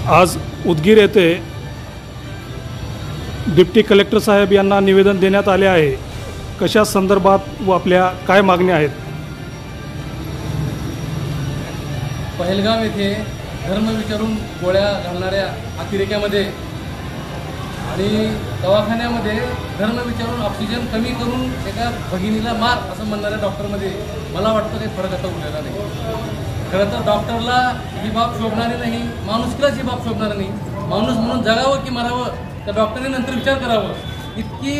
आज उदगीर येथे deputy collector साहेब यांना निवेदन देण्यात आले आहे। कशा संदर्भात व आपल्या काय मागण्या आहेत? पहलगाम येथे धर्म विचारून गोळ्या घालणाऱ्या अतिरेक्यामध्ये आणि दवाखान्यामध्ये धर्म विचारून ऑक्सिजन कमी करून एका भगिनीला मार असं म्हणणाऱ्या डॉक्टरमध्ये मला वाटतं काही फरक आता उरलेला नाही। खरं तर डॉक्टरला ही बाब शोभणारी नाही, माणुसकीलाच ही बाब शोभणार नाही। माणूस म्हणून जगावं की मरावं त्या डॉक्टरने नंतर विचार करावं। इतकी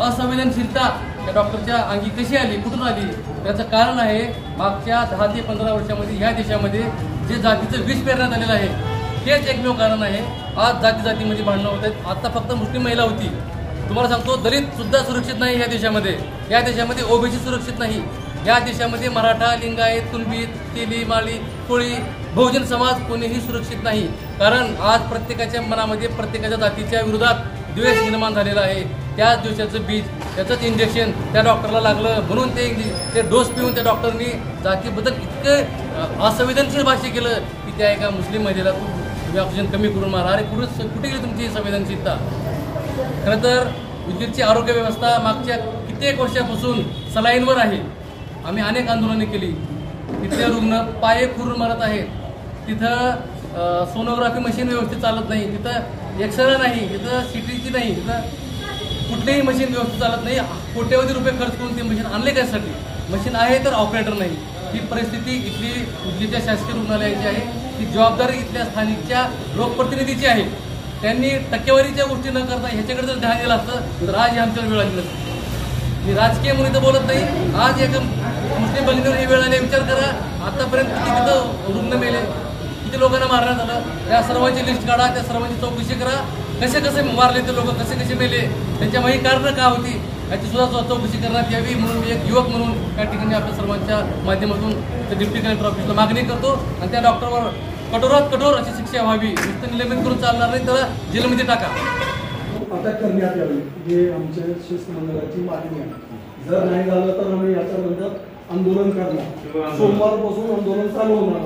असंवेदनशीलता त्या डॉक्टरच्या अंगी कशी आली, कुठून आली? त्याचं कारण आहे मागच्या 10 ते 15 वर्षामध्ये ह्या देशामध्ये जे जातीचं विष पेरण्यात आलेलं आहे हेच एकमेव कारण आहे। आज जातीमध्ये भांडणं होत आहेत। आता फक्त मुस्लिम महिला होती, तुम्हाला सांगतो दलित सुद्धा सुरक्षित नाही या देशामध्ये। या देशामध्ये ओबीसी सुरक्षित नाही। या देशामध्ये मराठा, लिंगायत, कुणबी, तेली, माळी, कोळी, बहुजन समाज कोणीही सुरक्षित नाही। कारण आज प्रत्येकाच्या मनामध्ये प्रत्येकाच्या जातीच्या विरोधात द्वेष निर्माण झालेला आहे। त्या द्वेषाचं बीज, त्याचंच इंजेक्शन त्या डॉक्टरला लागलं म्हणून ते डोस पिऊन त्या डॉक्टरनी जातीबद्दल इतकं असंवेदनशील भाष्य केलं की त्या एका मुस्लिम महिलेला तुम्ही ऑक्सिजन कमी करून मारा। अरे कुठे गेली तुमची संवेदनशीलता? खरं तर उदगीरची आरोग्य व्यवस्था मागच्या कित्येक वर्षापासून सलाईनवर आहे। आम्ही अनेक आंदोलने केली। तिथले रुग्ण पाये खुरून मरत आहेत। तिथं सोनोग्राफी मशीन व्यवस्थित चालत नाही, तिथं एक्सरे नाही, तिथं सीटीची नाही, तिथं कुठलीही मशीन व्यवस्थित चालत नाही। कोट्यवधी रुपये खर्च करून ते मशीन आणले कशासाठी? मशीन आहे तर ऑपरेटर नाही। ही परिस्थिती इथली उदगीरच्या शासकीय रुग्णालयाची आहे। ही जबाबदारी इथल्या स्थानिकच्या लोकप्रतिनिधीची आहे। त्यांनी टक्केवारीच्या गोष्टी न करता ह्याच्याकडे जर ध्यान दिलं असतं तर आज ही आमच्यावर वेळ आली नसती। मी राजकीय म्हणून तर बोलत नाही। आज एका मुस्लिम भगिनीवर ही वेळ आली, विचार करा आतापर्यंत किती तिथं रुग्ण मेले, किती लोकांना मारण्यात आलं। त्या सर्वांची लिस्ट काढा, त्या सर्वांची चौकशी करा, कसे कसे मारले ते लोक, कसे कसे मेले, त्यांच्या माही कारणं का होती याची सुद्धा चौकशी करण्यात यावी म्हणून मी एक युवक म्हणून या ठिकाणी आपल्या सर्वांच्या माध्यमातून डिप्टी कलेक्टर ऑफिसला मागणी करतो आणि त्या डॉक्टरवर कठोरात कठोर अशी शिक्षा व्हावी। नुसतं निलंबित करून चालणार नाही, तर जेलमध्ये टाका। अटक करण्यात यावी ही आमच्या शिष्टमंडळाची मागणी आहे। जर नाही झालं तर आम्ही याच्यानंतर आंदोलन करणार। सोमवारपासून आंदोलन चालू होणार।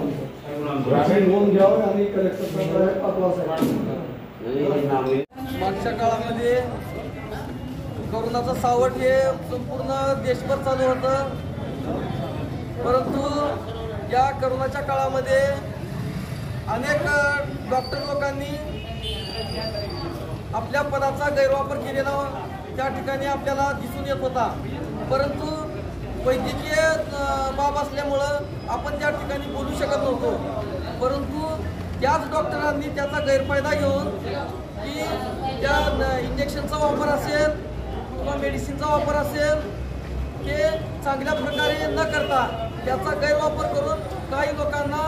नोंद घ्यावं आणि कलेक्टर साहेब आपला साहेब मागच्या काळामध्ये कोरोनाचं सावट हे संपूर्ण देशभर चालू होतं, परंतु या कोरोनाच्या काळामध्ये अनेक डॉक्टर लोकांनी आपल्या पदाचा गैरवापर केलेला त्या ठिकाणी आपल्याला दिसून येत होता। परंतु वैद्यकीय बाब असल्यामुळं आपण त्या ठिकाणी बोलू शकत नव्हतो। परंतु त्याच डॉक्टरांनी त्याचा गैरफायदा घेऊन की त्या इंजेक्शनचा वापर असेल किंवा मेडिसिनचा वापर असेल हे चांगल्या प्रकारे न करता त्याचा गैरवापर करून काही लोकांना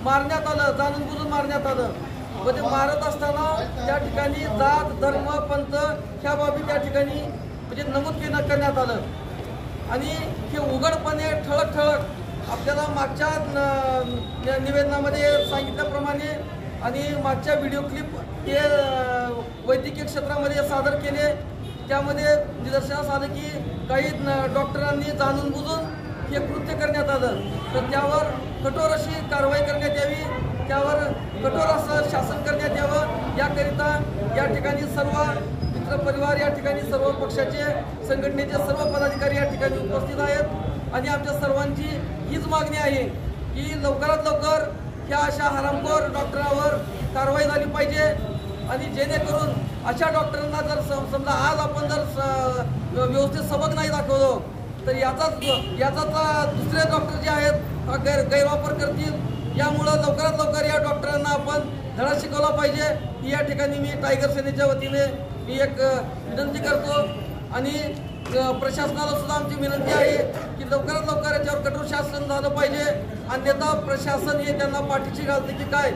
मारण्यात आलं, जाणून बुजून मारण्यात आलं। व ते मारत असताना त्या ठिकाणी जात, धर्म, पंथ ह्या बाबी त्या ठिकाणी म्हणजे नमूद करण्यात आलं आणि हे उघडपणे ठळक आपल्याला मागच्या निवेदनामध्ये सांगितल्याप्रमाणे आणि मागच्या व्हिडिओ क्लिप हे वैद्यकीय क्षेत्रामध्ये सादर केले। त्यामध्ये निदर्शनास आलं की काही डॉक्टरांनी जाणून बुजून हे कृत्य करण्यात आलं, तर त्यावर कठोर अशी कारवाई करण्यात यावी, त्यावर कठोर असं शासन करण्यात यावं। याकरिता या ठिकाणी सर्व मित्रपरिवार, या ठिकाणी सर्व पक्षाचे, संघटनेचे सर्व पदाधिकारी या ठिकाणी उपस्थित आहेत आणि आमच्या सर्वांची हीच मागणी आहे की लवकरात लवकर ह्या अशा हरामखोर डॉक्टरांवर कारवाई झाली पाहिजे आणि जेणेकरून अशा डॉक्टरांना जर समजा आज आपण जर व्यवस्थित सबक नाही दाखवलो तर याचा दुसरे डॉक्टर जे आहेत गैरवापर करतील। यामुळं लवकरात लवकर या डॉक्टरांना आपण धडा शिकवला पाहिजे ही या ठिकाणी मी टायगर सेनेच्या वतीने मी एक विनंती करतो आणि प्रशासनाला सुद्धा आमची विनंती आहे की लवकरात लवकर याच्यावर कठोर शासन झालं पाहिजे, अन्यथा प्रशासन हे त्यांना पाठीशी घालते की काय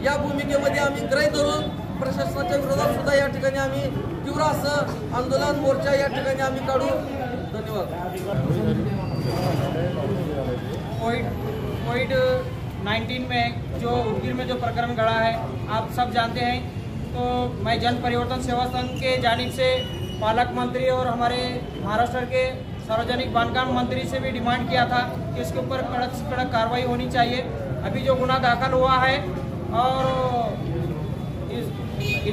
या भूमिकेमध्ये आम्ही गृहीत धरून प्रशासनाच्या विरोधात सुद्धा या ठिकाणी आम्ही तीव्र असं आंदोलन मोर्चा या ठिकाणी आम्ही काढू। धन्यवाद। कोविड-19 में जो उदगीर में जो प्रकरण गड़ा है आप सब जानते हैं। तो मैं जन परिवर्तन सेवा संघ के जानिब से पालक मंत्री और हमारे महाराष्ट्र के सार्वजनिक बांधकाम मंत्री से भी डिमांड किया था कि इसके ऊपर कड़क से कड़क कार्रवाई होनी चाहिए। अभी जो गुना दाखिल हुआ है और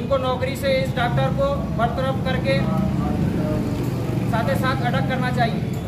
इनको नौकरी से इस डॉक्टर को बरतरफ करके साथ ही साथ अटक करना चाहिए।